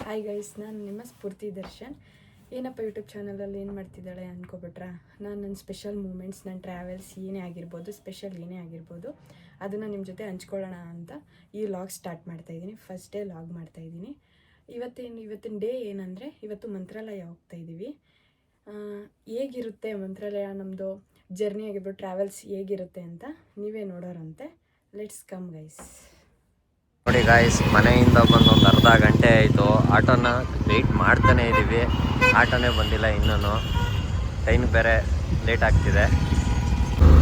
Hi guys, ನಾನು ನಿಮ್ಮ ಸ್ಫೂರ್ತಿ ದರ್ಶನ್. ಏನಪ್ಪ ಯೂಟ್ಯೂಬ್ ಚಾನಲಲ್ಲಿ ಏನು ಮಾಡ್ತಿದ್ದಾಳೆ ಅಂದ್ಕೊಬಿಟ್ರಾ? ನಾನು ನನ್ನ ಸ್ಪೆಷಲ್ ಮೂಮೆಂಟ್ಸ್, ನನ್ನ ಟ್ರಾವೆಲ್ಸ್ ಏನೇ ಆಗಿರ್ಬೋದು, ಸ್ಪೆಷಲ್ ಏನೇ ಆಗಿರ್ಬೋದು, ಅದನ್ನು ನಿಮ್ಮ ಜೊತೆ ಹಂಚ್ಕೊಳ್ಳೋಣ ಅಂತ ಈ ಲಾಗ್ ಸ್ಟಾರ್ಟ್ ಮಾಡ್ತಾಯಿದ್ದೀನಿ. ಫಸ್ಟ್ ಡೇ ಲಾಗ್ ಮಾಡ್ತಾಯಿದ್ದೀನಿ. ಇವತ್ತಿನ ಡೇ ಏನಂದರೆ, ಇವತ್ತು ಮಂತ್ರಾಲಯ ಹೋಗ್ತಾಯಿದ್ದೀವಿ. ಹೇಗಿರುತ್ತೆ ಮಂತ್ರಾಲಯ, ನಮ್ಮದು ಜರ್ನಿ ಆಗಿರ್ಬೋದು, ಟ್ರಾವೆಲ್ಸ್ ಹೇಗಿರುತ್ತೆ ಅಂತ ನೀವೇ ನೋಡೋರಂತೆ. Let's come guys. ನೋಡಿ ಗಾಯ್ಸ್, ಮನೆಯಿಂದ ಬಂದು ಒಂದು ಅರ್ಧ ಗಂಟೆ ಆಯಿತು. ಆಟೋನ ವೆಯ್ಟ್ ಮಾಡ್ತಾನೇ ಇದ್ದೀವಿ, ಆಟೋನೇ ಬಂದಿಲ್ಲ ಇನ್ನೂ. ಟ್ರೈನ್ ಬೇರೆ ಲೇಟ್ ಆಗ್ತಿದೆ.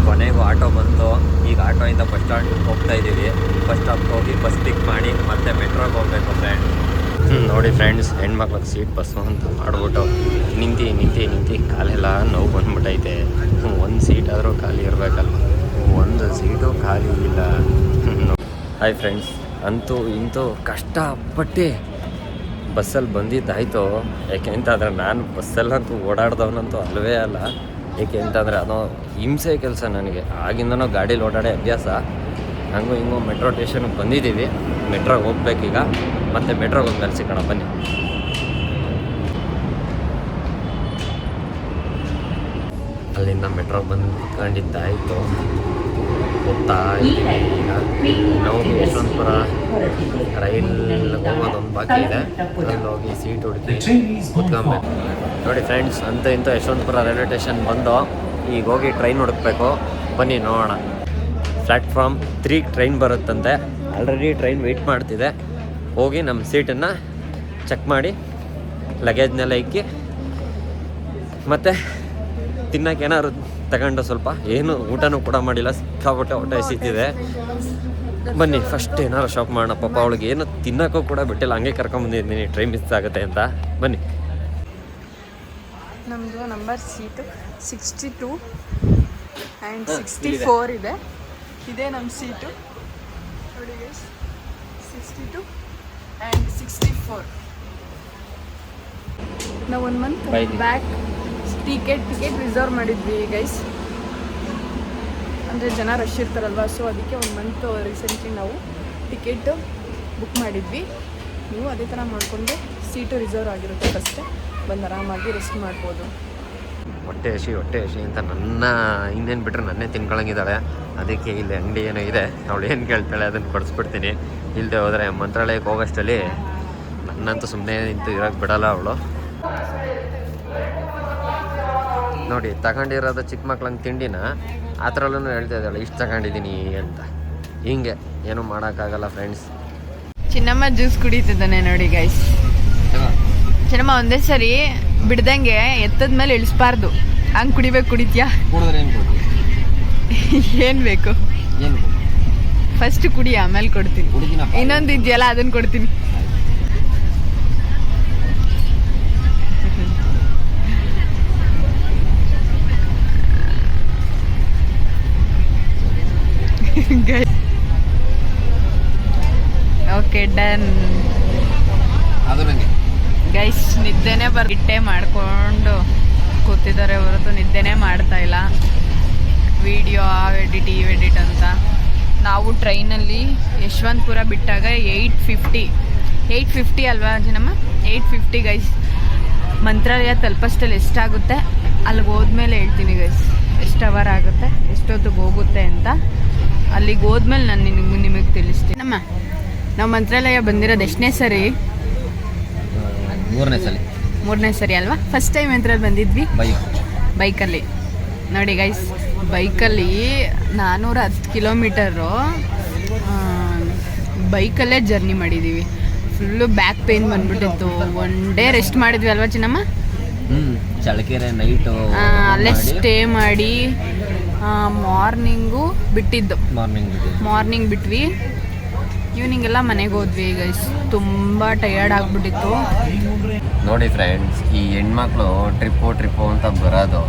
ಕೊನೆಗೂ ಆಟೋ ಬಂತು. ಈಗ ಆಟೋಯಿಂದ ಬಸ್ ಸ್ಟಾಂಡ್ ಹೋಗ್ತಾ ಇದ್ದೀವಿ. ಬಸ್ ಸ್ಟಾಪ್ಗೆ ಹೋಗಿ ಬಸ್ ಪಿಕ್ ಮಾಡಿ ಮತ್ತೆ ಮೆಟ್ರೋಗೆ ಹೋಗ್ಬೇಕು ಫ್ರೆಂಡ್. ನೋಡಿ ಫ್ರೆಂಡ್ಸ್, ಹೆಣ್ಮಕ್ಳಿಗೆ ಸೀಟ್ ಬಸ್ಸು ಅಂತ ಮಾಡಿಬಿಟ್ಟು ನಿಂತು ಕಾಲೆಲ್ಲ ನೋವು ಬಂದ್ಬಿಟ್ಟೈತೆ. ಒಂದು ಸೀಟ್ ಆದರೂ ಖಾಲಿ ಇರಬೇಕಲ್ವ, ಒಂದು ಸೀಟು ಖಾಲಿ ಇಲ್ಲ. ಹಾಯ್ ಫ್ರೆಂಡ್ಸ್, ಅಂತೂ ಇಂತೂ ಕಷ್ಟಪಟ್ಟು ಬಸ್ಸಲ್ಲಿ ಬಂದಿದ್ದಾಯಿತು. ಯಾಕೆ ಅಂತಂದರೆ ನಾನು ಬಸ್ಸಲ್ಲಂತೂ ಓಡಾಡ್ದವನಂತೂ ಅಲ್ಲವೇ ಅಲ್ಲ. ಏಕೆ ಅಂತಂದರೆ ಅದೋ ಹಿಂಸೆ ಕೆಲಸ ನನಗೆ. ಆಗಿಂದನೂ ಗಾಡೀಲಿ ಓಡಾಡೋ ಅಭ್ಯಾಸ. ಹಂಗೂ ಹಿಂಗೂ ಮೆಟ್ರೋ ಸ್ಟೇಷನ್ಗೆ ಬಂದಿದ್ದೀವಿ. ಮೆಟ್ರೋಗೆ ಹೋಗ್ಬೇಕೀಗ, ಮತ್ತು ಮೆಟ್ರೋಗೆ ಹೋಗಿ ಸಿಗೋಣ ಬನ್ನಿ. ಅಲ್ಲಿಂದ ಮೆಟ್ರೋಗೆ ಬಂದ್ಕೊಂಡಿದ್ದಾಯಿತು. ಹೋಗ್ತಾ ಇದ್ದೀವಿ. ಈಗ ನಾವು ಯಶವಂತಪುರ ರೈಲ್ಗೆ ಹೋಗೋದೊಂದು ಬಾಕಿ ಇದೆ. ಅಲ್ಲಿ ಹೋಗಿ ಸೀಟ್ ಹುಡುಕಿ ಕೂತ್ಕೊಬೇಕು. ನೋಡಿ ಫ್ರೆಂಡ್ಸ್, ಅಂತ ಇಂಥ ಯಶವಂತಪುರ ರೈಲ್ವೆ ಸ್ಟೇಷನ್ ಬಂದು ಈಗ ಹೋಗಿ ಟ್ರೈನ್ ಹುಡುಕ್ಬೇಕು. ಬನ್ನಿ ನೋಡೋಣ. ಪ್ಲ್ಯಾಟ್ಫಾರ್ಮ್ 3 ಟ್ರೈನ್ ಬರುತ್ತಂತೆ. ಆಲ್ರೆಡಿ ಟ್ರೈನ್ ವೆಯ್ಟ್ ಮಾಡ್ತಿದೆ. ಹೋಗಿ ನಮ್ಮ ಸೀಟನ್ನು ಚೆಕ್ ಮಾಡಿ ಲಗೇಜ್ನೆಲ್ಲ ಇಕ್ಕಿ ಮತ್ತು ತಿನ್ನೋಕೆ ಏನಾದ್ರು ತಗೊಂಡು, ಸ್ವಲ್ಪ ಏನು ಊಟನೂ ಕೂಡ ಮಾಡಿಲ್ಲ, ಸಿಕ್ಕಾಪಟ್ಟೆ ಹೊಟ್ಟೆ ಹಸಿತಿದೆ. ಬನ್ನಿ ಫಸ್ಟ್ ಏನಾರು ಶಾಪ್ ಮಾಡೋಣ. ಪಾಪ ಅವಳಿಗೆ ಏನು ತಿನ್ನೋಕ್ಕೂ ಕೂಡ ಬಿಟ್ಟಿಲ್ಲ, ಹಂಗೆ ಕರ್ಕೊಂಬಂದಿದ್ದೀನಿ ಟ್ರೈನ್ ಮಿಸ್ ಆಗುತ್ತೆ ಅಂತ. ಬನ್ನಿ. ನಮ್ಮದು ನಂಬರ್ ಸೀಟು 62 ಆ್ಯಂಡ್ 64 ಇದೆ. ಇದೇ ನಮ್ಮ ಸೀಟು ನೋಡಿ ಗೈಸ್, 62 ಆ್ಯಂಡ್ 64. ನಾವು 1 ಮಂತ್ ಬ್ಯಾಕ್ ಟಿಕೆಟ್ ರಿಸರ್ವ್ ಮಾಡಿದ್ವಿ ಗೈಸ್. ಅಂದರೆ ಜನ ರಶ್ ಇರ್ತಾರಲ್ವ, ಸೊ ಅದಕ್ಕೆ 1 ಮಂತ್ ರೀಸೆಂಟ್ಲಿ ನಾವು ಟಿಕೆಟ್ ಬುಕ್ ಮಾಡಿದ್ವಿ. ನೀವು ಅದೇ ಥರ ಮಾಡಿಕೊಂಡು ಸೀಟು ರಿಸರ್ವ್ ಆಗಿರುತ್ತೆ. ಫಸ್ಟೇ ಬಂದು ಆರಾಮಾಗಿ ರೆಸ್ಟ್ ಮಾಡ್ಬೋದು. ಹೊಟ್ಟೆ ಹಸಿ ಅಂತ ನನ್ನ ಇನ್ನೇನು ಬಿಟ್ಟರೆ ನನ್ನೇ ತಿನ್ಕೊಳಂಗಿದ್ದಾಳೆ. ಅದಕ್ಕೆ ಇಲ್ಲಿ ಅಂಗಡಿ ಏನೋ ಇದೆ, ಅವಳು ಏನು ಕೇಳ್ತಾಳೆ ಅದನ್ನು ಕೊಡಿಸ್ಬಿಡ್ತೀನಿ. ಇಲ್ಲದೆ ಹೋದರೆ ಮಂತ್ರಾಲಯಕ್ಕೆ ಹೋಗೋಷ್ಟಲ್ಲಿ ನನ್ನಂತೂ ಸುಮ್ಮನೆ ನಿಂತು ಇರೋಕ್ಕೆ ಬಿಡಲ್ಲ ಅವಳು. ನೋಡಿ, ತಗೊಂಡಿರೋದು ಚಿಕ್ಕ ಮಕ್ಳಂಗೆ ತಿಂಡಿನ ಆ ಥರಲ್ಲೂ ಹೇಳ್ತಾ ಇದ್ದಾಳೆ, ಇಷ್ಟು ತಗೊಂಡಿದ್ದೀನಿ ಅಂತ. ಹಿಂಗೆ ಏನೂ ಮಾಡೋಕ್ಕಾಗಲ್ಲ ಫ್ರೆಂಡ್ಸ್. ಚಿನ್ನಮ್ಮ ಜ್ಯೂಸ್ ಕುಡಿತಿದ್ದಾನೆ ನೋಡಿ ಗೈಸ್. ಚಿನ್ನಮ್ಮ ಒಂದೇ ಸರಿ ಬಿಡ್ದಂಗೆ ಎತ್ತದ ಮೇಲೆ ಇಳಿಸ್ಬಾರ್ದು, ಹಂಗೆ ಕುಡಿಬೇಕು. ಕುಡಿತೀಯಾ? ಏನು ಬೇಕು? ಫಸ್ಟ್ ಕುಡಿ, ಆಮೇಲೆ ಕೊಡ್ತೀನಿ. ಇನ್ನೊಂದು ಇದೆಯಲ್ಲ, ಅದನ್ನು ಕೊಡ್ತೀನಿ. Okay, done. ಗೈಸ್, ನಿದ್ದೆನೇ ಗಿಟ್ಟೆ ಮಾಡ್ಕೊಂಡು ಕೂತಿದ್ದಾರೆ ಹೊರತು ನಿದ್ದೆನೇ ಮಾಡ್ತಾ ಇಲ್ಲ. ವಿಡಿಯೋ ಎಡಿಟ್ ಅಂತ. ನಾವು ಟ್ರೈನಲ್ಲಿ ಯಶವಂತಪುರ ಬಿಟ್ಟಾಗ 8:50 ಅಲ್ವಾ ಜನಮ್ಮ? 8:50 ಗೈಸ್. ಮಂತ್ರಾಲಯ ತಲುಪಷ್ಟಲ್ಲಿ ಎಷ್ಟಾಗುತ್ತೆ ಅಲ್ಲಿಗೆ ಹೋದ್ಮೇಲೆ ಹೇಳ್ತೀನಿ ಗೈಸ್, ಎಷ್ಟು ಅವರ್ ಆಗುತ್ತೆ, ಎಷ್ಟೊತ್ತಿಗೆ ಹೋಗುತ್ತೆ ಅಂತ. ಅಲ್ಲಿಗೆ ಹೋದ್ಮೇಲೆ ನಾನು ನಿಮಗೆ ತಿಳಿಸ್ತೀನಿ. ನಮ್ಮ ನಾವು ಮಂತ್ರಾಲಯ ಬಂದಿರೋದು ಎಷ್ಟನೇ ಸರಿ? ಮೂರನೇ ಸರಿ ಅಲ್ವಾ? ಫಸ್ಟ್ ಟೈಮ್ ಮಂತ್ರಾಲಯ ಬಂದಿದ್ವಿ ಬೈಕಲ್ಲಿ. ನೋಡಿ ಗೈಸ್, ಬೈಕಲ್ಲಿ 410 ಕಿಲೋಮೀಟರು ಬೈಕಲ್ಲೇ ಜರ್ನಿ ಮಾಡಿದ್ದೀವಿ. ಫುಲ್ಲು ಬ್ಯಾಕ್ ಪೇನ್ ಬಂದ್ಬಿಟ್ಟಿತ್ತು. 1 ಡೇ ರೆಸ್ಟ್ ಮಾಡಿದ್ವಿ ಅಲ್ವಾ ಚಿನ್ನಮ್ಮ? ಚಳ್ಳಕೆರೆ ನೈಟು ಅಲ್ಲೇ ಸ್ಟೇ ಮಾಡಿ ಮಾರ್ನಿಂಗು ಬಿಟ್ಟಿದ್ದು. ಮಾರ್ನಿಂಗ್ ಬಿಟ್ವಿ, ಈವ್ನಿಂಗ್ ಎಲ್ಲ ಮನೆಗೆ ಹೋದ್ವಿ ಗೈಸ್. ತುಂಬ ಟಯರ್ಡ್ ಆಗಿಬಿಟ್ಟಿತ್ತು. ನೋಡಿ ಫ್ರೆಂಡ್ಸ್, ಈ ಹೆಣ್ಮಕ್ಳು ಟ್ರಿಪ್ಪು ಅಂತ ಬರೋದು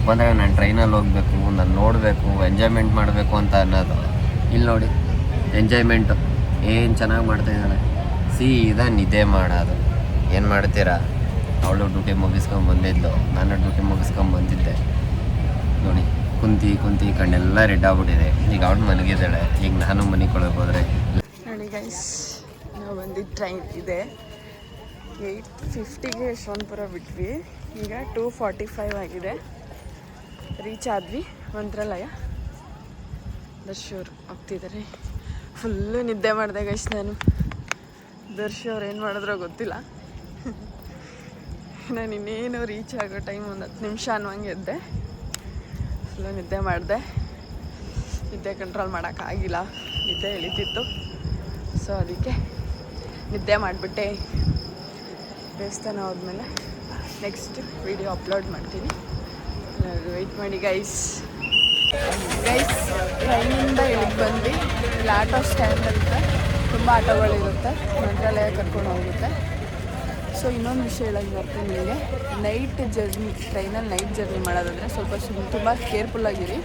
ಬಂದರೆ ನಾನು ಟ್ರೈನಲ್ಲಿ ಹೋಗಬೇಕು, ನಾನು ನೋಡಬೇಕು, ಎಂಜಾಯ್ಮೆಂಟ್ ಮಾಡಬೇಕು ಅಂತ ಅನ್ನೋದು. ಇಲ್ಲಿ ನೋಡಿ, ಎಂಜಾಯ್ಮೆಂಟು ಏನು ಚೆನ್ನಾಗಿ ಮಾಡ್ತಾಯಿದ್ದಾಳೆ. ಸೀದಾ ನಿದ್ದೆ ಮಾಡೋದು. ಏನು ಮಾಡ್ತೀರಾ? ಅವಳು ಡ್ಯೂಟಿ ಮುಗಿಸ್ಕೊಂಡು ಬಂದಿದ್ಲು, ನಾನು ಡ್ಯೂಟಿ ಮುಗಿಸ್ಕೊಂಡು ಬಂದಿದ್ದೆ. ನೋಡಿ, ಕುಂತಿ ಕಣ್ಣೆಲ್ಲ ರೆಡ್ ಆಗ್ಬಿಟ್ಟಿದೆ. ಈಗ ಅವಳು ಮಲಗಿದ್ದಾಳೆ. ಈಗ ನಾನು ಮನೆಗೆ ಕೊಳಗೆ ಹೋದರೆ. ನೋಡಿ ಗೈಸ್, ನಾವು ಬಂದಿದ್ದು ಟ್ರೈನ್ ಇದೆ. 8:50ಗೆ ಯಶವಂತಪುರ ಬಿಟ್ವಿ. ಈಗ 2:45 ಆಗಿದೆ. ರೀಚ್ ಆದ್ವಿ ಮಂತ್ರಾಲಯ. ದರ್ಶವ್ರು ಹೋಗ್ತಿದ್ದಾರೆ. ಫುಲ್ಲು ನಿದ್ದೆ ಮಾಡಿದೆ ಗೈಸ್ ನಾನು. ದರ್ಶವ್ರು ಏನು ಮಾಡಿದ್ರೋ ಗೊತ್ತಿಲ್ಲ. ನಾನು ಇನ್ನೇನು ರೀಚ್ ಆಗೋ ಟೈಮ್ ಒಂದು 10 ನಿಮಿಷ ಅನ್ನೋಂಗೆ ಎದ್ದೆ. ಫುಲ್ಲು ನಿದ್ದೆ ಮಾಡಿದೆ. ನಿದ್ದೆ ಕಂಟ್ರೋಲ್ ಮಾಡೋಕ್ಕಾಗಿಲ್ಲ, ನಿದ್ದೆ ಎಳಿತಿತ್ತು. ಸೊ ಅದಕ್ಕೆ ನಿದ್ದೆ ಮಾಡಿಬಿಟ್ಟೆ. ದೇವಸ್ಥಾನ ಹೋದ್ಮೇಲೆ ನೆಕ್ಸ್ಟ್ ವಿಡಿಯೋ ಅಪ್ಲೋಡ್ ಮಾಡ್ತೀನಿ, ವೆಯ್ಟ್ ಮಾಡಿ ಗೈಸ್. ಟ್ರೈನಿಂದ ಇಲ್ಲಿಗೆ ಬಂದು ಇಲ್ಲಿ ಆಟೋ ಸ್ಟ್ಯಾಂಡ್ ಅಂತ ತುಂಬ ಆಟೋಗಳಿರುತ್ತೆ, ಮಂತ್ರಾಲಯ ಕರ್ಕೊಂಡು ಹೋಗುತ್ತೆ. ಸೊ ಇನ್ನೊಂದು ವಿಷಯ ಹೇಳೋದು ಬರ್ತೀನಿ ನಿಮಗೆ, ನೈಟ್ ಜರ್ನಿ, ಟ್ರೈನಲ್ಲಿ ನೈಟ್ ಜರ್ನಿ ಮಾಡೋದಾದರೆ ಸ್ವಲ್ಪ ತುಂಬ ಕೇರ್ಫುಲ್ಲಾಗಿರಿ.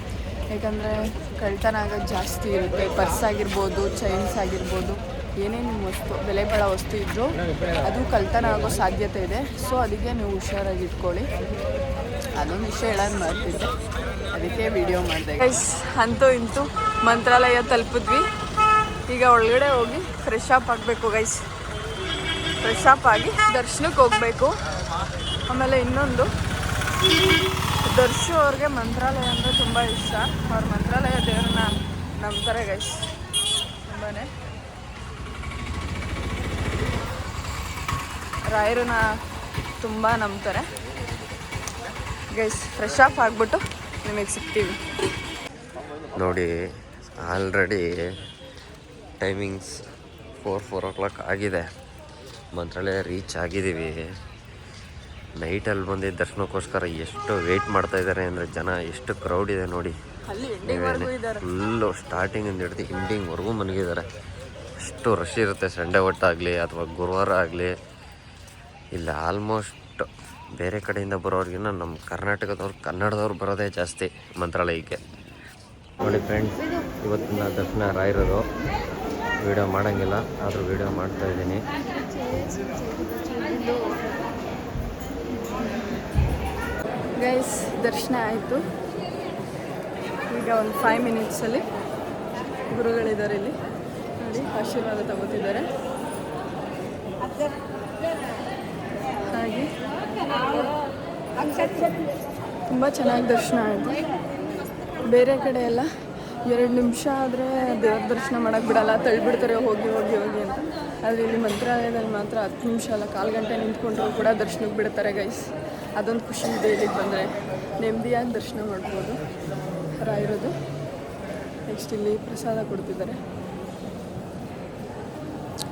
ಯಾಕಂದರೆ ಕಳ್ತನ ಆಗೋದು ಜಾಸ್ತಿ ಇರುತ್ತೆ. ಪರ್ಸ್ ಆಗಿರ್ಬೋದು, ಚೈನ್ಸ್ ಆಗಿರ್ಬೋದು, ಏನೇನು ವಸ್ತು ಬೆಲೆ ಬಾಳೋ ವಸ್ತು ಇದ್ದರೂ ಅದು ಕಳ್ತನ ಆಗೋ ಸಾಧ್ಯತೆ ಇದೆ. ಸೊ ಅದಕ್ಕೆ ನೀವು ಹುಷಾರಾಗಿ ಇಟ್ಕೊಳ್ಳಿ. ಅದೊಂದು ವಿಷಯ ಹೇಳೋದು ಮಾಡ್ತಿದ್ದೆ, ಅದಕ್ಕೆ ವಿಡಿಯೋ ಮಾಡಿದೆ ಗೈಸ್. ಅಂತೂ ಇಂತೂ ಮಂತ್ರಾಲಯ ತಲುಪಿದ್ವಿ. ಈಗ ಒಳಗಡೆ ಹೋಗಿ ಫ್ರೆಶ್ ಅಪ್ ಆಗಬೇಕು ಗೈಸ್. ಫ್ರೆಶ್ ಅಪ್ ಆಗಿ ದರ್ಶನಕ್ಕೆ ಹೋಗಬೇಕು. ಆಮೇಲೆ ಇನ್ನೊಂದು, ದರ್ಶು ಅವ್ರಿಗೆ ಮಂತ್ರಾಲಯ ಅಂದರೆ ತುಂಬ ಇಷ್ಟ. ಅವ್ರ ಮಂತ್ರಾಲಯ ದೇವ್ರನ್ನ ನಂಬ್ತಾರೆ ಗೈಸ್, ತುಂಬಾ. ರಾಯರನ್ನ ತುಂಬ ನಂಬ್ತಾರೆ ಗೈಸ್. ಫ್ರೆಶ್ ಅಪ್ ಆಗಿಬಿಟ್ಟು ನಿಮಗೆ ಸಿಗ್ತೀವಿ ನೋಡಿ. ಆಲ್ರೆಡಿ ಟೈಮಿಂಗ್ಸ್ 4 o'clock ಆಗಿದೆ. ಮಂತ್ರಾಲಯ ರೀಚ್ ಆಗಿದ್ದೀವಿ. ನೈಟಲ್ಲಿ ಬಂದಿದ್ದ ದರ್ಶನಕ್ಕೋಸ್ಕರ ಎಷ್ಟು ವೆಯ್ಟ್ ಮಾಡ್ತಾ ಇದ್ದಾರೆ ಅಂದರೆ ಜನ, ಎಷ್ಟು ಕ್ರೌಡ್ ಇದೆ ನೋಡಿ. ಫುಲ್ಲು ಸ್ಟಾರ್ಟಿಂಗಿಂದ ಹಿಡಿದು ಎಂಡಿಂಗ್ವರೆಗೂ ಮನಗಿದ್ದಾರೆ. ಅಷ್ಟು ರಶ್ ಇರುತ್ತೆ. ಸಂಡೇ ಹೊತ್ತಾಗಲಿ ಅಥವಾ ಗುರುವಾರ ಆಗಲಿ. ಇಲ್ಲಿ ಆಲ್ಮೋಸ್ಟ್ ಬೇರೆ ಕಡೆಯಿಂದ ಬರೋರಿಗಿನ್ನ ನಮ್ಮ ಕರ್ನಾಟಕದವ್ರು, ಕನ್ನಡದವ್ರು ಬರೋದೇ ಜಾಸ್ತಿ ಮಂತ್ರಾಲಯಕ್ಕೆ. ನೋಡಿ ಫ್ರೆಂಡ್ಸ್, ಇವತ್ತಿನ ದರ್ಶನ ರಾಯಿರೋದು. ವೀಡಿಯೋ ಮಾಡೋಂಗಿಲ್ಲ, ಆದರೂ ವೀಡಿಯೋ ಮಾಡ್ತಾಯಿದ್ದೀನಿ. ಗೈಸ್ ದರ್ಶನ ಆಯಿತು. ಈಗ ಒಂದು 5 minutesಲ್ಲಿ ಗುರುಗಳಿದ್ದಾರೆ ಇಲ್ಲಿ ನೋಡಿ, ಆಶೀರ್ವಾದ ತಗೋತಿದ್ದಾರೆ. ಹಾಗೆ ತುಂಬ ಚೆನ್ನಾಗಿ ದರ್ಶನ ಆಯಿತು. ಬೇರೆ ಕಡೆ ಎಲ್ಲ 2 ನಿಮಿಷ ಆದರೆ ದೇವ್ರ ದರ್ಶನ ಮಾಡೋಕ್ಕೆ ಬಿಡಲ್ಲ, ತಳ್ಳಿಬಿಡ್ತಾರೆ ಹೋಗಿ ಹೋಗಿ ಹೋಗಿ ಅಂತ. ಆದರೆ ಇಲ್ಲಿ ಮಂತ್ರಾಲಯದಲ್ಲಿ ಮಾತ್ರ 10 ನಿಮಿಷ ಅಲ್ಲ, 1/4 ಗಂಟೆ ನಿಂತ್ಕೊಂಡ್ರು ಕೂಡ ದರ್ಶನಕ್ಕೆ ಬಿಡ್ತಾರೆ ಗೈಸ್. ಅದೊಂದು ಖುಷಿ ಇದೆ. ಇಲ್ಲಿಗೆ ಬಂದರೆ ನೆಮ್ಮದಿಯಾಗಿ ದರ್ಶನ ಮಾಡ್ಬೋದು. ರಾಯಿರೋದು. ನೆಕ್ಸ್ಟ್ ಇಲ್ಲಿ ಪ್ರಸಾದ ಕೊಡ್ತಿದ್ದಾರೆ.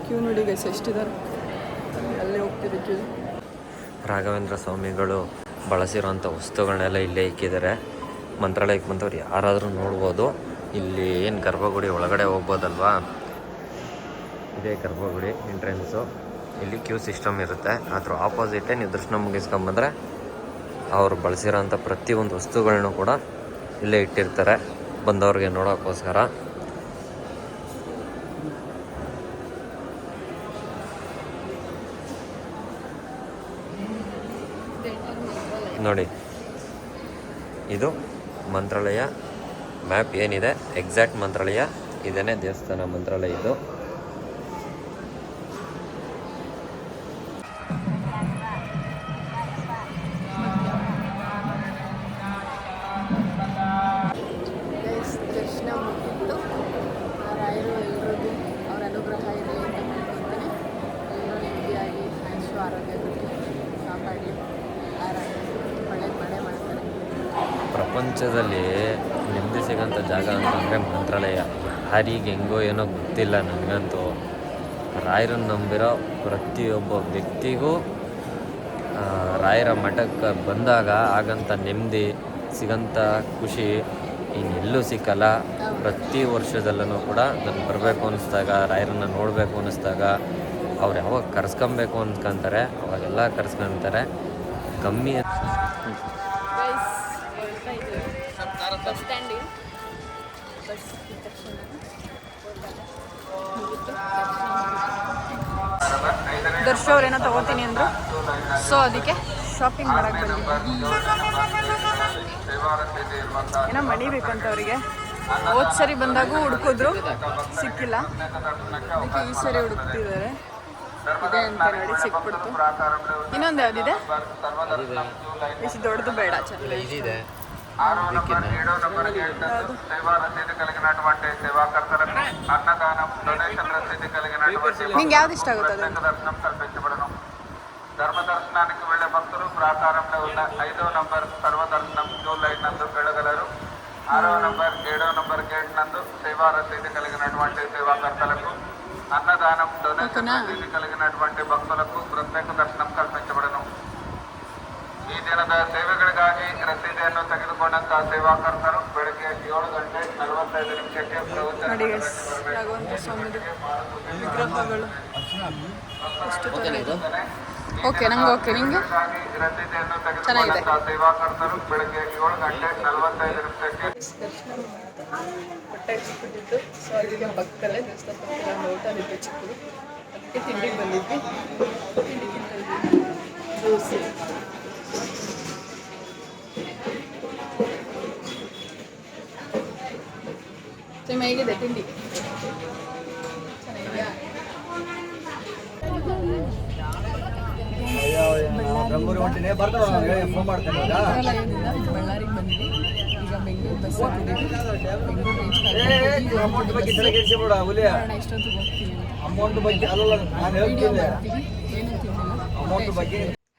ಕ್ಯೂ ನೋಡಿ ಗೈಸ್ ಎಷ್ಟಿದ್ದಾರೆ, ಅಲ್ಲೇ ಹೋಗ್ತಿದೆ ಕ್ಯೂ. ರಾಘವೇಂದ್ರ ಸ್ವಾಮಿಗಳು ಬಳಸಿರೋಂಥ ವಸ್ತುಗಳನ್ನೆಲ್ಲ ಇಲ್ಲೇ ಇಕ್ಕಿದ್ದಾರೆ. ಮಂತ್ರಾಲಯಕ್ಕೆ ಬಂದವ್ರು ಯಾರಾದರೂ ನೋಡ್ಬೋದು. ಇಲ್ಲಿ ಏನು ಗರ್ಭಗುಡಿ ಒಳಗಡೆ ಹೋಗ್ಬೋದಲ್ವಾ, ಇದೇ ಗರ್ಭಗುಡಿ ಎಂಟ್ರೆನ್ಸು. ಇಲ್ಲಿ ಕ್ಯೂ ಸಿಸ್ಟಮ್ ಇರುತ್ತೆ. ಅದ್ರ ಆಪೋಸಿಟೇ ನೀವು ದರ್ಶನ ಮುಗಿಸ್ಕೊಂಬಂದರೆ ಅವರು ಬಳಸಿರೋಂಥ ಪ್ರತಿಯೊಂದು ವಸ್ತುಗಳನ್ನೂ ಕೂಡ ಇಲ್ಲೇ ಇಟ್ಟಿರ್ತಾರೆ ಬಂದವ್ರಿಗೆ ನೋಡೋಕ್ಕೋಸ್ಕರ. ನೋಡಿ, ಇದು ಮಂತ್ರಾಲಯ ಮ್ಯಾಪ್ ಏನಿದೆ, ಎಕ್ಸಾಕ್ಟ್ ಮಂತ್ರಾಲಯ ಇದೇನೇ ದೇವಸ್ಥಾನ ಮಂತ್ರಾಲಯ ಇದು. ದರ್ಶನ ಮುಗಿದ್ದು ರಾಯರು ಎಲ್ರಿಗೂ ಅವ್ರ ಅನುಗ್ರಹ ಇದೆ ಅಂತ ಹೇಳ್ಕೊತೀನಿ. ಎಲ್ಲರೂ ನೆಮ್ಮದಿಯಾಗಿ ಆಯುಷು ಆರೋಗ್ಯ ಕೊಟ್ಟು ಕಾಪಾಡಿ ಒಳ್ಳೇದು ಮಾಡೇ ಮಾಡ್ತಾರೆ. ಪ್ರಪಂಚದಲ್ಲಿ ನೆಮ್ಮದಿ ಸಿಗೋಂಥ ಜಾಗ ಅಂತಂದರೆ ಮಂತ್ರಾಲಯ. ಯಾರಿಗೆ ಹೆಂಗೋ ಏನೋ ಗೊತ್ತಿಲ್ಲ, ನನಗಂತೂ ರಾಯರನ್ನು ನಂಬಿರೋ ಪ್ರತಿಯೊಬ್ಬ ವ್ಯಕ್ತಿಗೂ ರಾಯರ ಮಠಕ್ಕೆ ಬಂದಾಗ ಆಗಂಥ ನೆಮ್ಮದಿ, ಸಿಗೋಂಥ ಖುಷಿ ಇನ್ನೆಲ್ಲೂ ಸಿಕ್ಕಲ್ಲ. ಪ್ರತಿ ವರ್ಷದಲ್ಲೂ ಕೂಡ ನನಗೆ ಬರಬೇಕು ಅನ್ನಿಸ್ದಾಗ, ರಾಯರನ್ನು ನೋಡಬೇಕು ಅನ್ನಿಸ್ದಾಗ, ಅವ್ರು ಯಾವಾಗ ಕರ್ಸ್ಕೊಬೇಕು ಅನ್ಕೊಂತಾರೆ ಅವಾಗೆಲ್ಲ ಕರ್ಸ್ಕೊತಾರೆ. ಕಮ್ಮಿ ಬಸ್ ಸ್ಟ್ಯಾಂಡಿಗೆ ಬಸ್ ತಕ್ಷಣ ದರ್ಶವ್ರೇನೋ ತಗೋತೀನಿ ಅಂದರು. ಸೊ ಅದಕ್ಕೆ ಶಾಪಿಂಗ್ ಮಾಡಕ್ಕೆ ಬಂದಿದ್ದೆ. ಏನೋ ಮಡಿಬೇಕಂತ ಅವರಿಗೆ. ಹೋದ ಸರಿ ಬಂದಾಗೂ ಹುಡುಕಿದ್ರು, ಸಿಕ್ಕಿಲ್ಲ. ಅದಕ್ಕೆ ಈ ಸರಿ ಹುಡುಕ್ತಿದ್ದಾರೆ. ಇದೆ ಅಂತ ನೋಡಿ ಸಿಕ್ಬಿಡ್ತು. ಇನ್ನೊಂದು ಯಾವುದಿದೆ? ಇಷ್ಟು ದೊಡ್ಡದು ಬೇಡ, ಚೆನ್ನಾಗಿ ಇದಿದೆ ನಿಂಗೆ ಯಾವ್ದು ಇಷ್ಟ ಆಗುತ್ತೆ ಅದು? ధర్మదర్శనానికి వెళ్లే భక్తులు ప్రాకారంలో ఉన్న 5వ నంబర్ సర్వదర్శనం క్యూ లైన్ నందు వెళ్ళగలరు. 6వ నంబర్ 7వ నంబర్ గేట్ నందు సేవా రసీదు కలిగినటువంటి సేవాకర్తలకు అన్నదానం డొనేషన్ రసీదు కలిగినటువంటి భక్తులకు ప్రత్యేక దర్శనం కల్పించబడను. ಈ ದಿನದ ಸೇವೆಗಳಿಗಾಗಿ ರಸೀದಿಯನ್ನು ತೆಗೆದುಕೊಂಡಂತ ಸೇವಾಕರ್ತರು ಬೆಳಗ್ಗೆ 7:45 ಪ್ರವಚನ ನೋಡಿ guys, ರಾಘವೇಂದ್ರ ಸ್ವಾಮಿದು ವಿಗ್ರಹಗಳು ಎಷ್ಟು ಚೆನ್ನಾಗಿದೆ. ಓಕೆ, ನಂಗೆ ಓಕೆ, ನಿಂಗೆ ರಸೀದಿಯನ್ನು ಚೆನ್ನಾಗಿದೆ. ತೆಗೆದುಕೊಂಡಂತ ಸೇವಾಕರ್ತರು ಬೆಳಗ್ಗೆ 7:45 ದರ್ಶನ ಹೊಟ್ಟೆ ಹಚ್ಚಿಬಿಟ್ಟಿತ್ತು. ಸೊ ಅದಕ್ಕೆ ಪಕ್ಕದಲ್ಲೇ ದೇವಸ್ಥಾನ ಪಕ್ಕದಲ್ಲಿ ಹೋಟೆಲ್ ಇತ್ತು ಚಿಕ್ಕದು, ಅದಕ್ಕೆ ತಿಂಡಿಗೆ ಬಂದಿದ್ವಿ. ತಿಂಡಿ ತಿಂತಾ ಇದ್ವಿ, ದೋಸೆ. ಹೇಗಿದೆ ತಿಂಡಿ? ಚೆನ್ನಾಗಿದೆಯಾ? ಬಳ್ಳಾರಿಗೆ ಬಂದ್ವಿ. ಈಗ ಬೆಂಗಳೂರು ಬಸ್ ಹತ್ತಿದ್ದೀವಿ. ಬೆಂಗಳೂರು ಎಷ್ಟೊತ್ತಿಗೆ ಹೋಗ್ತೀವಿ ಅಂತ.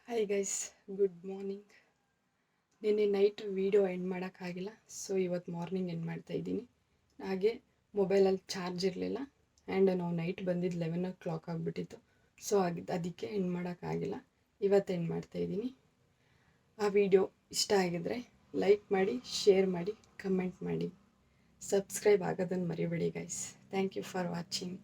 Hi guys, good morning. ನಿನ್ನೆ ನೈಟ್ ವೀಡಿಯೋ ಎಂಡ್ ಮಾಡೋಕ್ಕಾಗಿಲ್ಲ, ಸೊ ಇವತ್ತು ಮಾರ್ನಿಂಗ್ ಎಂಡ್ ಮಾಡ್ತಾಯಿದ್ದೀನಿ. ಹಾಗೆ ಮೊಬೈಲಲ್ಲಿ ಚಾರ್ಜ್ ಇರಲಿಲ್ಲ ಆ್ಯಂಡ್ ನಾವು ನೈಟ್ ಬಂದಿದ್ದು 11 o'clock ಆಗಿಬಿಟ್ಟಿತ್ತು. ಸೊ ಅದಕ್ಕೆ ಎಂಡ್ ಮಾಡೋಕ್ಕಾಗಿಲ್ಲ, ಇವತ್ತು ಎಂಡ್ ಮಾಡ್ತಾಯಿದ್ದೀನಿ. ಆ ವಿಡಿಯೋ ಇಷ್ಟ ಆಗಿದ್ರೆ ಲೈಕ್ ಮಾಡಿ, ಶೇರ್ ಮಾಡಿ, ಕಮೆಂಟ್ ಮಾಡಿ, ಸಬ್ಸ್ಕ್ರೈಬ್ ಆಗೋದನ್ನು ಮರಿಬೇಡಿ guys. Thank you for watching.